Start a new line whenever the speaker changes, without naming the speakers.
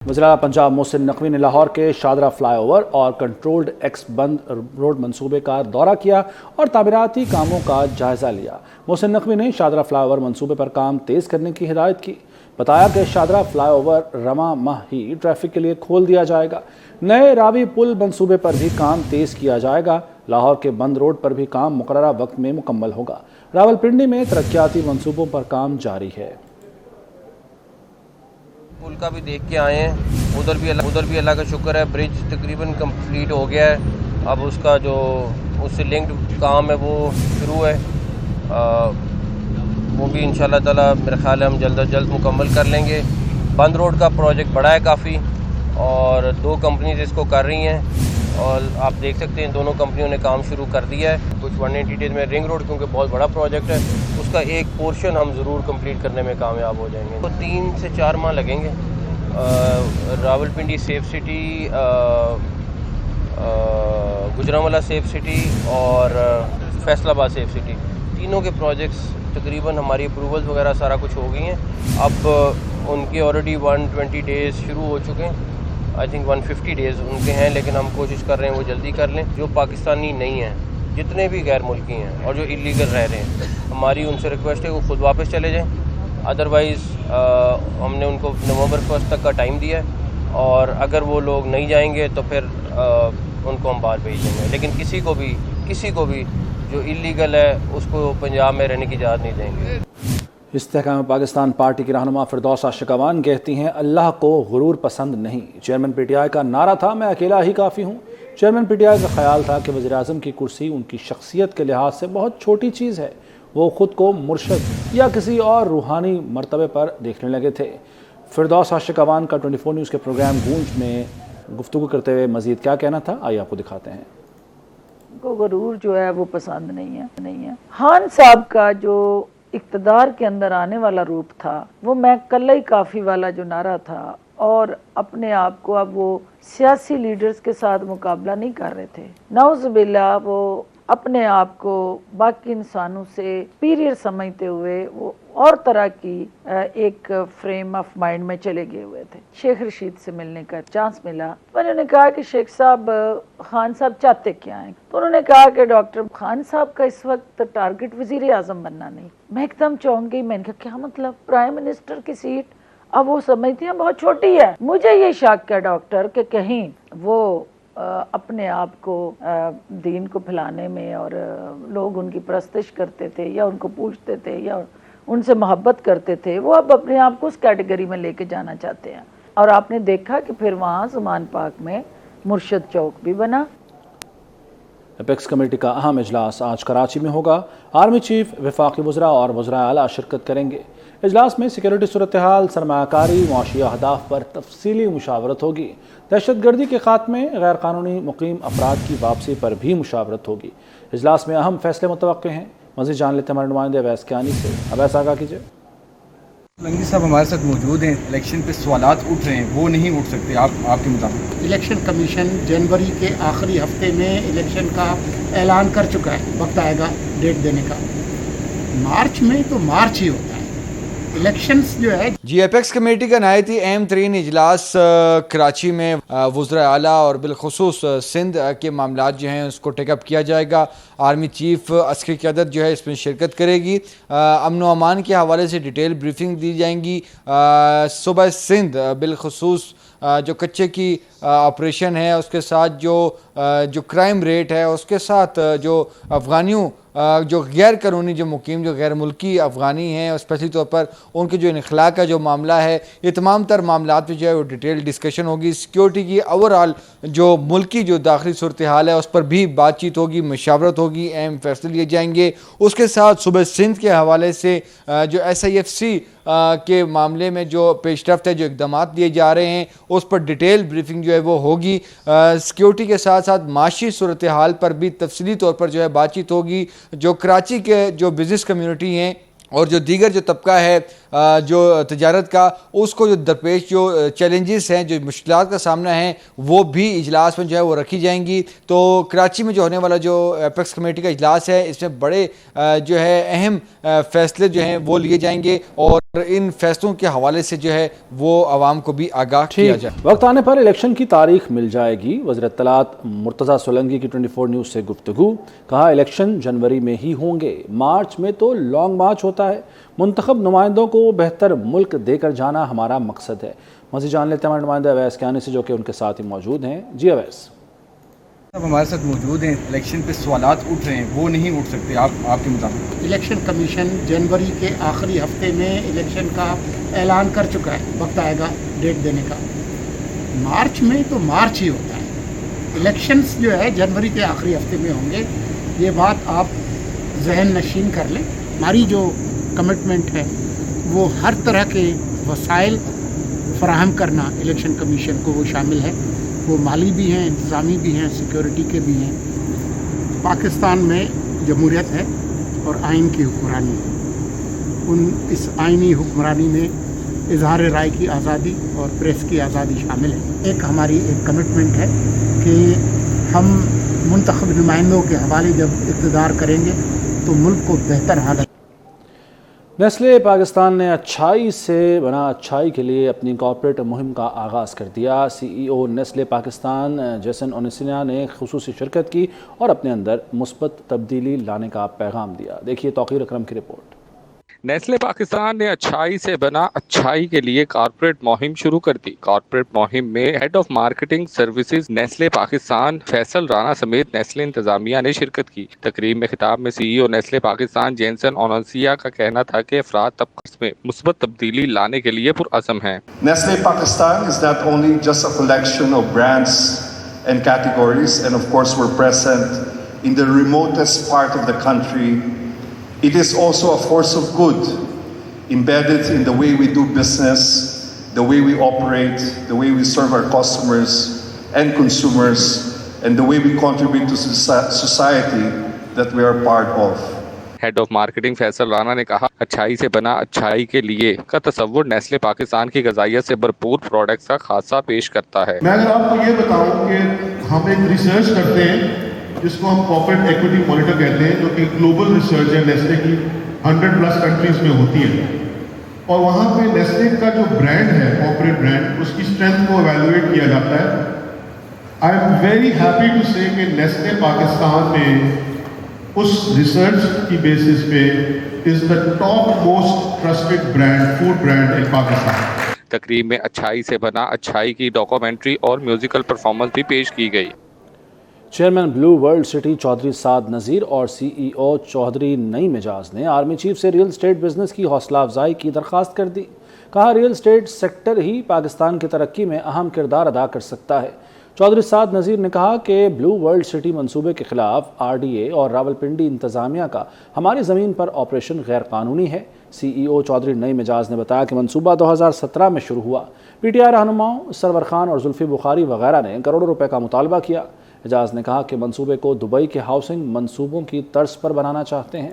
वज़ीर पंजाब मोहसिन नकवी ने लाहौर के शादरा फ्लाईओवर और कंट्रोल्ड एक्स बंद रोड मंसूबे का दौरा किया और तामीराती कामों का जायज़ा लिया। मोहसिन नकवी ने शादरा फ्लाईओवर मंसूबे पर काम तेज़ करने की हिदायत की। बताया कि शादरा फ्लाईओवर रमा माह ही ट्रैफिक के लिए खोल दिया जाएगा। नए रावी पुल मंसूबे पर भी काम तेज़ किया जाएगा। लाहौर के बंद रोड पर भी काम मुकर्ररा वक्त में मुकम्मल होगा। रावलपिंडी में तरक्याती मंसूबों पर काम जारी है।
पुल का भी देख के आए हैं, उधर भी अल्लाह का शुक्र है, ब्रिज तकरीबन कंप्लीट हो गया है। अब उसका जो उससे लिंक्ड काम है वो शुरू है, वो भी इंशाल्लाह ताला मेरा ख्याल है हम जल्द अज जल्द मुकम्मल कर लेंगे। बंद रोड का प्रोजेक्ट बड़ा है काफ़ी और 2 कंपनीज इसको कर रही हैं और आप देख सकते हैं दोनों कंपनियों ने काम शुरू कर दिया है। कुछ 180 डेज में रिंग रोड, क्योंकि बहुत बड़ा प्रोजेक्ट है, उसका एक पोर्शन हम ज़रूर कंप्लीट करने में कामयाब हो जाएंगे। तो 3 से 4 माह लगेंगे। Rawalpindi safe city, Gujranwala safe city और फैसलाबाद सेफ सिटी, तीनों के प्रोजेक्ट्स तकरीबन हमारी अप्रूवल्स वगैरह सारा कुछ हो गई हैं। अब उनके ऑलरेडी 120 डेज़ शुरू हो चुके हैं। आई थिंक 150 डेज़ उनके हैं, लेकिन हम कोशिश कर रहे हैं वो जल्दी कर लें। जो पाकिस्तानी नहीं हैं, जितने भी गैर मुल्की हैं और जो इलीगल रह रहे हैं, हमारी उनसे रिक्वेस्ट है वो खुद वापस चले जाएं। अदरवाइज़ हमने उनको नवंबर 1 तक का टाइम दिया है और अगर वो लोग नहीं जाएंगे तो फिर उनको हम बाहर भेज देंगे। लेकिन किसी को भी जो इलीगल है उसको पंजाब में रहने की इजाज़त नहीं देंगे।
इस्तेहकाम पाकिस्तान पार्टी की रहनुमा फिरदौसा शिकवान कहती हैं, अल्लाह को गुरूर पसंद नहीं। चेयरमैन पीटीआई का नारा था, मैं अकेला ही काफ़ी हूँ। चेयरमैन पीटीआई का ख्याल था कि वज़ीर-ए-आज़म की कुर्सी उनकी शख्सियत के लिहाज से बहुत छोटी चीज़ है। वो ख़ुद को मुर्शद या किसी और रूहानी मर्तबे पर देखने लगे थे। फिरदौसा शिकवान का 24 न्यूज़ के प्रोग्राम गूंज में गुफ्तगू करते हुए मज़ीद क्या कहना था, आइए आपको दिखाते हैं।
को गुरूर जो है वो पसंद नहीं है। खान साहब का जो इक़्तिदार के अंदर आने वाला रूप था, वो मैं कल्ला ही काफ़ी वाला जो नारा था, और अपने आप को अब वो सियासी लीडर्स के साथ मुकाबला नहीं कर रहे थे। नाउज़ुबिल्लाह वो अपने आप को बाकी इंसानों से पीरियड समझते हुए वो और तरह की एक फ्रेम ऑफ माइंड में चले गए हुए थे। शेख रशीद से मिलने का चांस मिला तो उन्होंने कहा कि शेख साहब खान साहब चाहते क्या हैं, तो उन्होंने कहा कि डॉक्टर खान साहब का इस वक्त टारगेट वजीर आजम बनना नहीं। मैं एकदम चौंक गई, मैंने कहा क्या मतलब, प्राइम मिनिस्टर की सीट अब वो समझती हैं बहुत छोटी है। मुझे ये शक है डॉक्टर कि कहीं वो अपने आप को दीन को फैलाने में और लोग उनकी परस्तिश करते थे या उनको पूछते थे या उनसे मोहब्बत करते थे, वो अब अपने आप को उस कैटेगरी में लेके जाना चाहते हैं। और आपने देखा कि फिर वहाँ ज़मान पार्क में मुर्शद चौक भी बना।
एपेक्स कमेटी का अहम इजलास आज कराची में होगा। आर्मी चीफ, वफाकी वज़रा और वज़रा आला शिरकत करेंगे। इजलास में सिक्योरिटी सूरत हाल, सरमाकारी, मुआशी अहदाफ पर तफसीली मुशावरत होगी। दहशत गर्दी के खात्मे, गैर कानूनी मुकीम अफराद की वापसी पर भी मुशावरत होगी। इजलास में अहम फैसले मुतवक्के हैं। मज़ीद जान लेते हैं हमारे नुमाइंदे अवैस कियानी से। अवैस आगाह कीजिए।
लंगी साहब हमारे साथ मौजूद हैं। इलेक्शन पे सवालात उठ रहे हैं, वो नहीं उठ सकते आपके मुताबिक?
इलेक्शन कमीशन जनवरी के आखिरी हफ्ते में इलेक्शन का ऐलान कर चुका है, वक्त आएगा डेट देने का। मार्च में तो मार्च ही होता है, इलेक्शंस जो है।
जी, एपेक्स कमेटी का नहायती अहम तरीन इजलास कराची में वज़रा आला और बिलखुसूस सिंध के मामलात जो हैं उसको टेकअप किया जाएगा। आर्मी चीफ, अस्करी क़यादत जो है इसमें शिरकत करेगी। अमन व अमान के हवाले से डिटेल ब्रीफिंग दी जाएंगी। सूबा सिंध बिलखुसूस जो कच्चे की ऑपरेशन है, उसके साथ जो क्राइम रेट है, उसके साथ जो अफ़गानियों जो गैर कानूनी जो मुकीम जो गैर मुल्की अफ़गानी हैं, स्पेशली तौर पर उनके जो इनखला का जो मामला है, ये तमाम तर मामलात पर जो है वो डिटेल डिस्कशन होगी। सिक्योरिटी की ओवरऑल जो मुल्की जो दाखिली सूरत हाल है उस पर भी बातचीत होगी, मशावरत होगी, अहम फैसले लिए जाएंगे। उसके साथ सूबे सिंध के हवाले से जो SIFC के मामले में जो पेशरफ्त है, जो इकदाम दिए जा रहे हैं, उस पर डिटेल ब्रीफिंग जो है वो होगी। सिक्योरिटी के साथ साथ माशी सूरत हाल पर भी तफसीली तौर पर जो है बातचीत होगी। जो कराची के जो बिज़नेस कम्यूनिटी हैं और जो दीगर जो तबका है جو تجارت کا اس کو جو درپیش جو چیلنجز ہیں، جو مشکلات کا سامنا ہیں، وہ بھی اجلاس میں جو ہے وہ رکھی جائیں گی۔ تو کراچی میں جو ہونے والا جو ایپیکس کمیٹی کا اجلاس ہے، اس میں بڑے جو ہے اہم فیصلے جو ہیں وہ لیے جائیں گے، اور ان فیصلوں کے حوالے سے جو ہے وہ عوام کو بھی آگاہ کیا جائے۔
وقت آنے پر الیکشن کی تاریخ مل جائے گی۔ وزیر اطلاعات مرتضیٰ سولنگی کی 24 نیوز سے گفتگو، کہا الیکشن جنوری میں ہی ہوں گے، مارچ میں تو لانگ مارچ ہوتا ہے، منتخب نمائندوں کو بہتر ملک دے کر جانا ہمارا مقصد ہے۔ مزید جان لیتے ہیں ہمارے نمائندہ اویس کیانی سے، جو کہ ان کے ساتھ ہی موجود ہیں۔ جی اویس
اب ہمارے ساتھ موجود ہیں، الیکشن پہ سوالات اٹھ رہے ہیں، وہ نہیں اٹھ سکتے آپ کے مطابق؟
الیکشن کمیشن جنوری کے آخری ہفتے میں الیکشن کا اعلان کر چکا ہے، وقت آئے گا ڈیٹ دینے کا۔ مارچ میں تو مارچ ہی ہوتا ہے، الیکشنز جو ہے جنوری کے آخری ہفتے میں ہوں گے، یہ بات آپ ذہن نشین کر لیں۔ ہماری جو کمٹمنٹ ہے وہ ہر طرح کے وسائل فراہم کرنا الیکشن کمیشن کو وہ شامل ہے، وہ مالی بھی ہیں، انتظامی بھی ہیں، سیکیورٹی کے بھی ہیں۔ پاکستان میں جمہوریت ہے اور آئین کی حکمرانی ہے، اس آئینی حکمرانی میں اظہار رائے کی آزادی اور پریس کی آزادی شامل ہے۔ ہماری ایک کمٹمنٹ ہے کہ ہم منتخب نمائندوں کے حوالے جب اقتدار کریں گے تو ملک کو بہتر حالت۔
نیسلے پاکستان نے اچھائی سے بنا اچھائی کے لیے اپنی کارپوریٹ مہم کا آغاز کر دیا۔ سی ای او نیسلے پاکستان جیسن اونیسینا نے خصوصی شرکت کی اور اپنے اندر مثبت تبدیلی لانے کا پیغام دیا۔ دیکھیے توقیر اکرم کی رپورٹ۔
نیسلے پاکستان نے اچھائی سے بنا اچھائی کے لیے کارپوریٹ مہم شروع کر دی۔ کارپوریٹ مہم میں head of marketing services Nestle Pakistan Faisal Rana سمیت نیسلے انتظامیہ نے شرکت کی۔ تقریب میں خطاب میں سی ای او نیسلے پاکستان جینسن اونیسیا کا کہنا تھا کہ افراد طبقے میں مثبت تبدیلی لانے کے لیے پرعزم ہیں۔
Nestle Pakistan is not only just a collection of brands and categories, and of course we're present in the remotest part of the country. It is also a force of good, embedded in the way we do business, the way we operate, the way we serve our customers and consumers, and the way we contribute to society that we are part of.
Head of marketing Faisal Rana نے کہا اچھائی سے بنا اچھائی کے لیے کا تصور نیسلے پاکستان کی غذائیت سے بھرپور پروڈکٹس کا خاصہ پیش کرتا ہے۔
میں اگر آپ کو یہ بتاؤں کہ ہم ایک ریسرچ کرتے ہیں جس کو ہم کارپوریٹ ایکویٹی مانیٹر کہتے ہیں، جو کہ گلوبل ریسرچ ہے، نیسلے کی 100+ کنٹریز میں ہوتی ہے، اور وہاں پہ نیسلے کا جو برانڈ ہے، کارپوریٹ برانڈ، اس کی اسٹرینتھ کو ایویلویٹ کیا جاتا ہے۔ I am very happy to say کہ نیسلے پاکستان میں اس ریسرچ کی بیسس پہ is the top most trusted brand, food brand in Pakistan.
تقریب میں اچھائی سے بنا اچھائی کی ڈاکومنٹری اور میوزیکل پرفارمنس بھی پیش کی گئی۔
Chairman blue world city Chaudhry Saad Nazir اور سی ای او چودھری نئی مجاز نے آرمی چیف سے ریئل اسٹیٹ بزنس کی حوصلہ افزائی کی درخواست کر دی۔ کہا ریئل اسٹیٹ سیکٹر ہی پاکستان کی ترقی میں اہم کردار ادا کر سکتا ہے۔ چودھری سعد نذیر نے کہا کہ بلو ورلڈ سٹی منصوبے کے خلاف RDA اور راولپنڈی انتظامیہ کا ہماری زمین پر آپریشن غیر قانونی ہے۔ سی ای او چودھری نئی مجاز نے بتایا کہ منصوبہ 2017 میں شروع ہوا۔ PTI رہنماؤں سرور خان اور زلفی بخاری وغیرہ نے کروڑوں روپے کا مطالبہ کیا۔ اعجاز نے کہا کہ منصوبے کو دبئی کے ہاؤسنگ منصوبوں کی طرز پر بنانا چاہتے ہیں۔